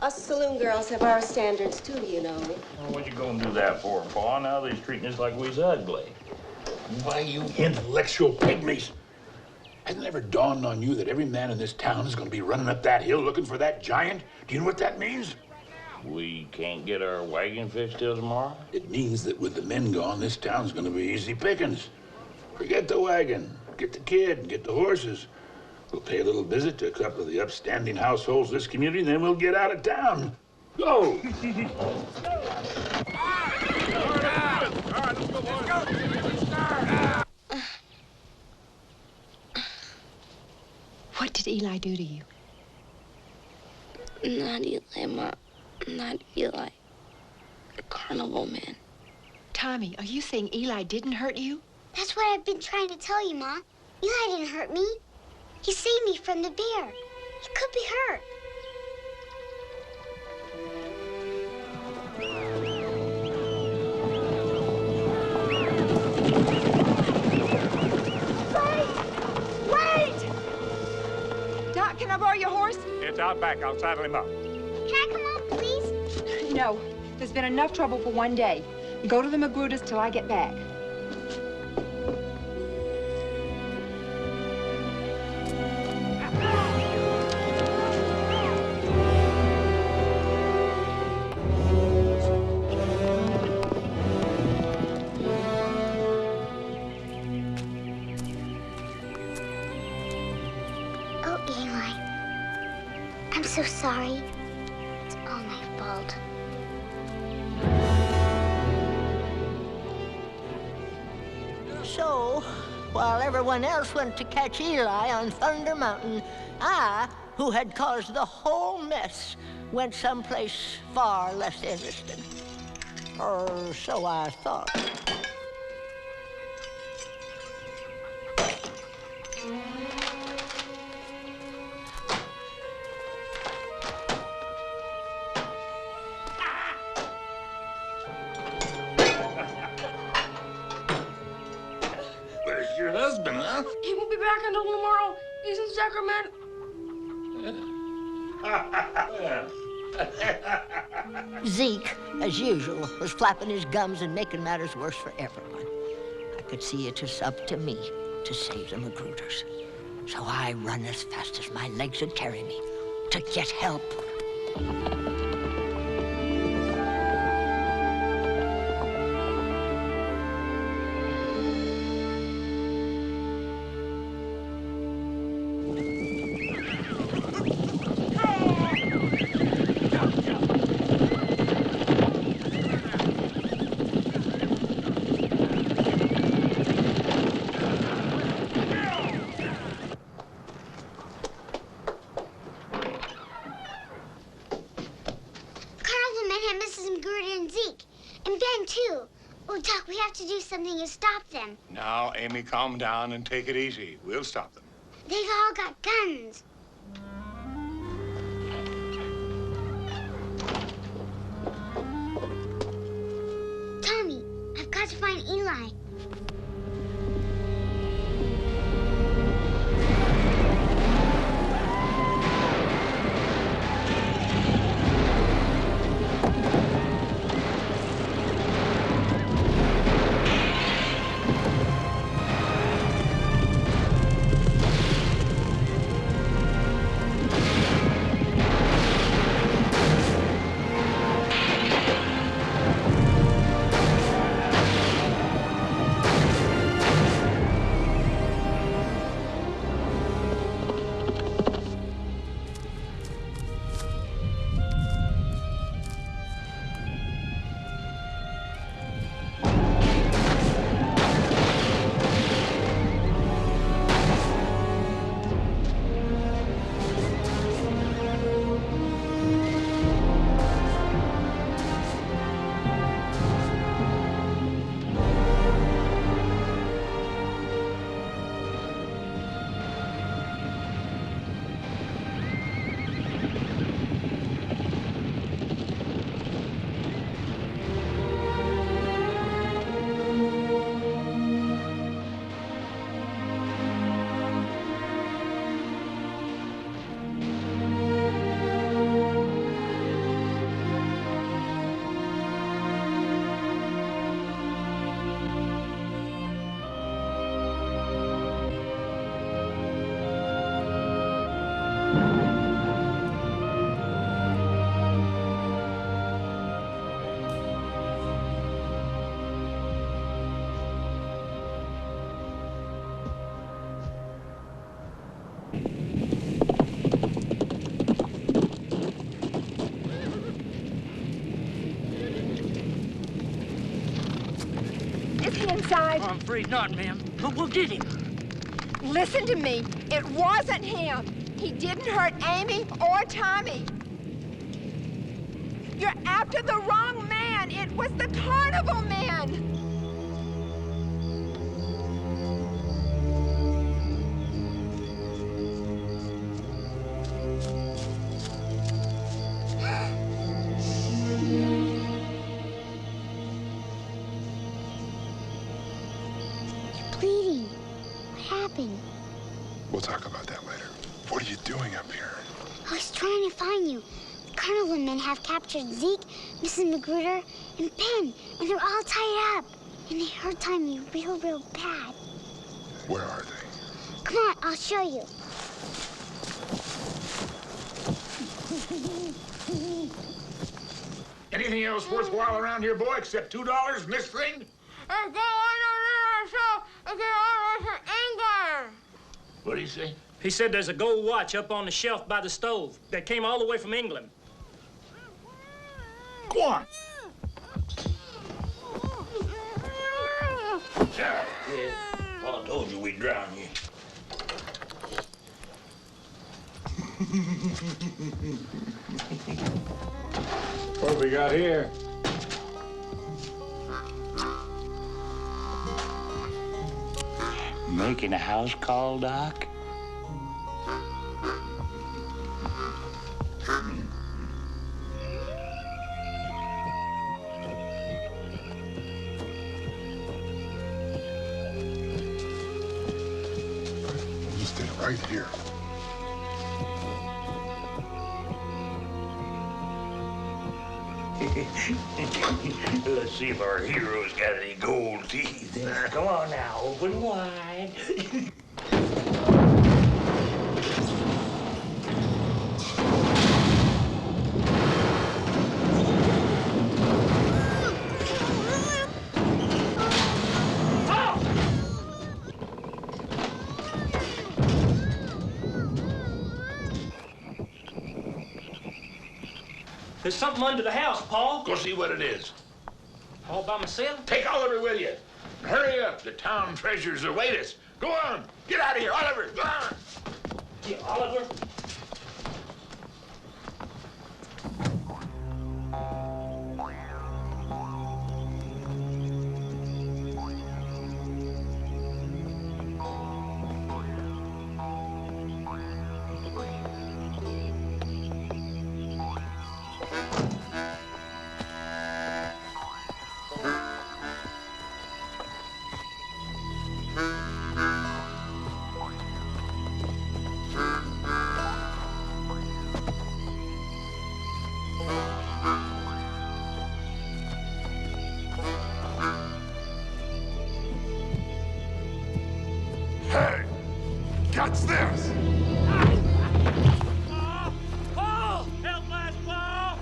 Us saloon girls have our standards, too, you know. Well, what you gonna do that for, Pa? Now they's treating us like we's ugly. Why, you intellectual pygmies. Hasn't it ever dawned on you that every man in this town is going to be running up that hill looking for that giant? Do you know what that means? We can't get our wagon fixed till tomorrow? It means that with the men gone, this town's going to be easy pickings. Forget the wagon, get the kid, get the horses. We'll pay a little visit to a couple of the upstanding households of this community, and then we'll get out of town. Go! What did Eli do to you? Not Eli, Ma. Not Eli. The carnival man. Tommy, are you saying Eli didn't hurt you? That's what I've been trying to tell you, Ma. Eli didn't hurt me. He saved me from the bear. He could be hurt. Wait! Doc, can I borrow your horse? It's out back. I'll saddle him up. Can I come on, please? No. There's been enough trouble for one day. Go to the Magruder's till I get back. Oh, Eli. I'm so sorry. It's all my fault. So, while everyone else went to catch Eli on Thunder Mountain, I, who had caused the whole mess, went someplace far less interesting. Or so I thought. Where's your husband, huh? He won't be back until tomorrow. He's in Sacramento. Zeke, as usual, was flapping his gums and making matters worse for everyone. I could see it was up to me to save the Magruders. So I run as fast as my legs would carry me to get help. have to do something to stop them. Now, Amy, calm down and take it easy. We'll stop them. They've all got guns. Tommy, I've got to find Eli. Is he inside? Oh, I'm afraid not, ma'am. But we'll get him. Listen to me. It wasn't him. He didn't hurt Amy or Tommy. You're after the wrong man. It was the carnival man. Bleeding. What happened? We'll talk about that later. What are you doing up here? I was trying to find you. The carnival men have captured Zeke, Mrs. Magruder, and Ben, and they're all tied up. And they hurt Tommy real bad. Where are they? Come on, I'll show you. Anything else worthwhile around here, boy, except $2 in this thing? What do you say? He said there's a gold watch up on the shelf by the stove that came all the way from England. Go on. Yeah. Well, I told you we'd drown you. What have we got here? Making a house call, Doc? You stay right here. Let's see if our hero's got any gold teeth. Come on now, open wide. There's something under the house, Paul. Go see what it is. All by myself? Take Oliver with you. Hurry up. The town treasures await us. Go on. Get out of here, Oliver. Go on. Yeah, Oliver. What's this? Paul! Help us, Paul!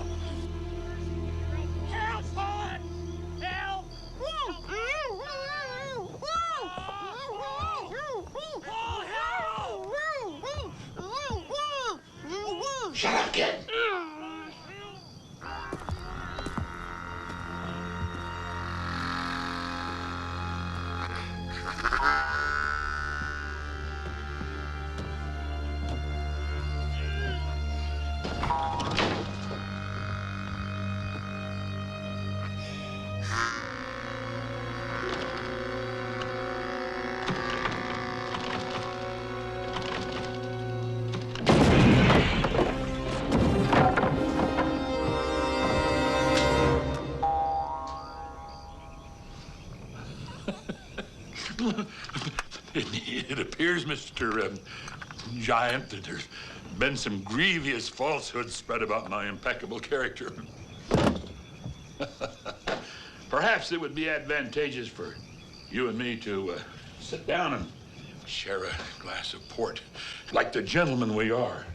Help, Paul! Help! Shut up, kid. It appears, Mr. Giant, that there's been some grievous falsehoods spread about my impeccable character. Perhaps it would be advantageous for you and me to sit down and share a glass of port, like the gentlemen we are.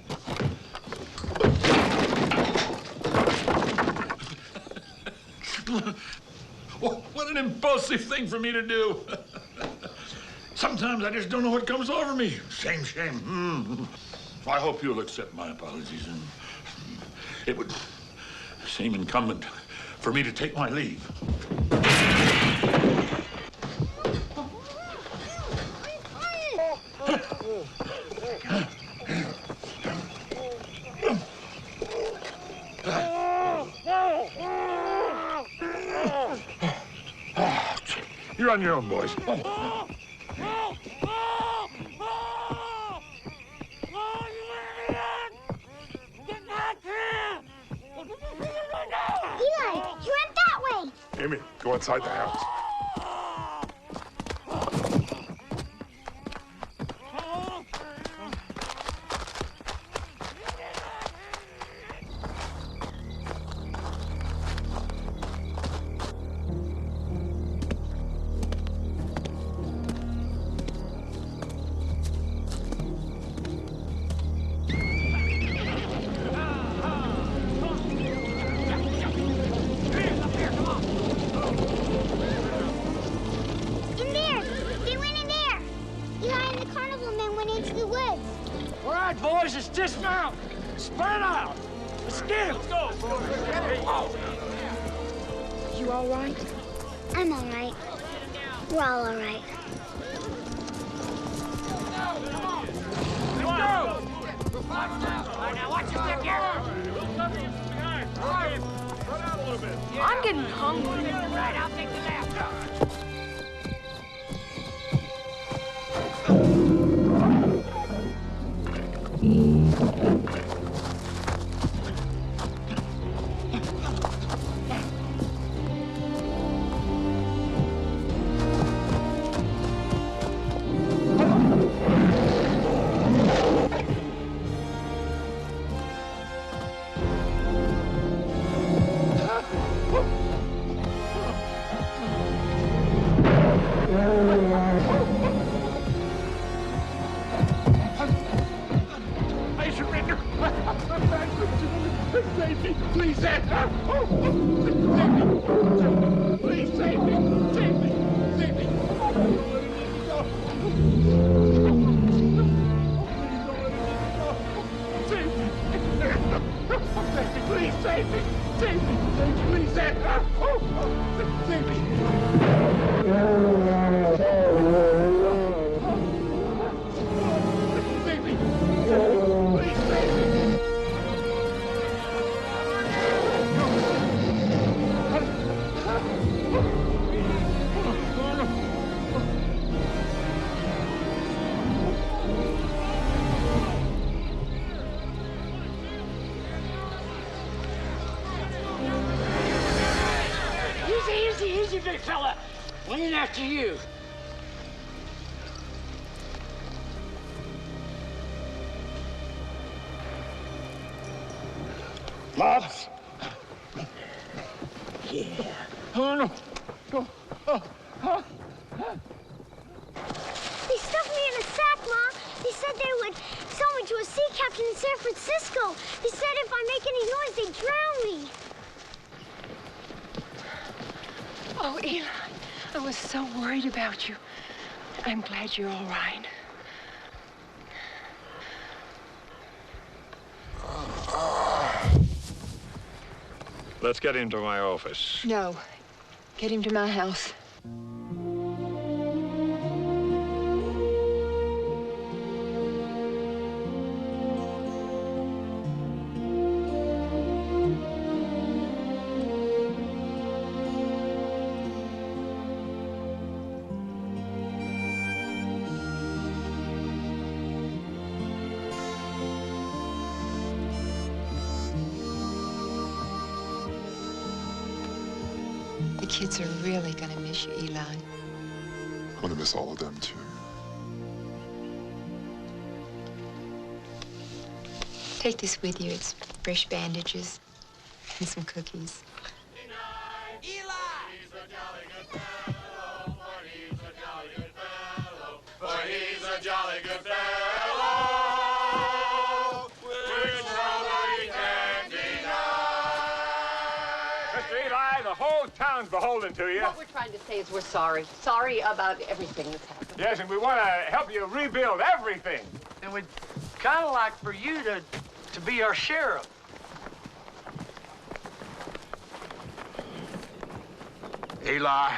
What an impulsive thing for me to do. Sometimes I just don't know what comes over me. Shame. I hope you'll accept my apologies, and it would seem incumbent for me to take my leave. You're on your own, boys. Eli, you went that way. Amy, go inside the house. Boys, it's dismount. Spread out. Let's get him. Let's go. You all right? I'm all right. We're all right. Let's go. Now watch your step here. I'm getting hungry. Right, I'll take the left. Please save me! Please save me! Save me! Save me! Please save me! Save me! Please save me! Save me! Easy, big fella. Lean after you. Bob? Yeah. Oh, no. They stuffed me in a sack, Ma. They said they would sell me to a sea captain in San Francisco. They said if I make any noise, they'd drown me. Oh, Eli, I was so worried about you. I'm glad you're all right. Let's get him to my office. No, get him to my house. The kids are really gonna miss you, Eli. I'm gonna miss all of them, too. Take this with you. It's fresh bandages and some cookies. For he's a jolly good fellow. Which nobody can deny. Mr. Eli, the whole town's beholden to you. What we're trying to say is we're sorry. Sorry about everything that's happened. Yes, and we want to help you rebuild everything. And we'd kind of like for you to be our sheriff. Eli,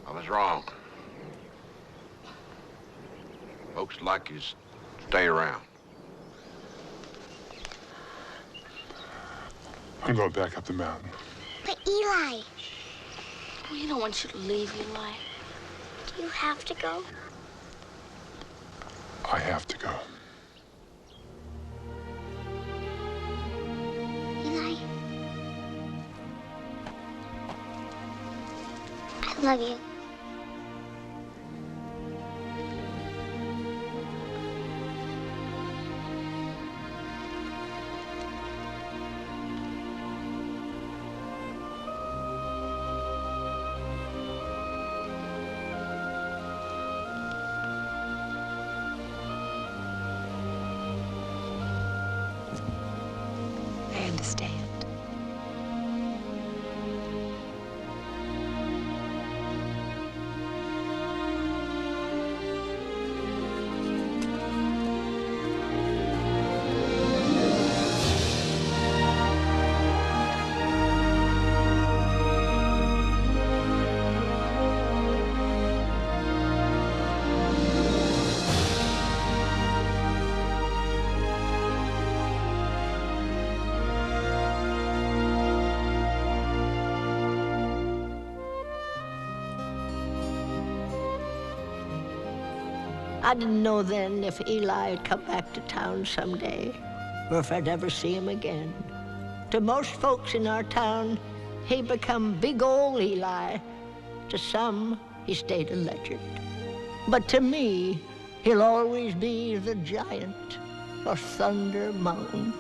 I was wrong. Folks like you stay around. I'm going back up the mountain. But Eli, We don't want you to leave, Eli. do you have to go? I have to go. Eli, I love you. I understand. I didn't know then if Eli had come back to town someday, or if I'd ever see him again. To most folks in our town, he become big old Eli. To some, he stayed a legend. But to me, he'll always be the giant of Thunder Mountain.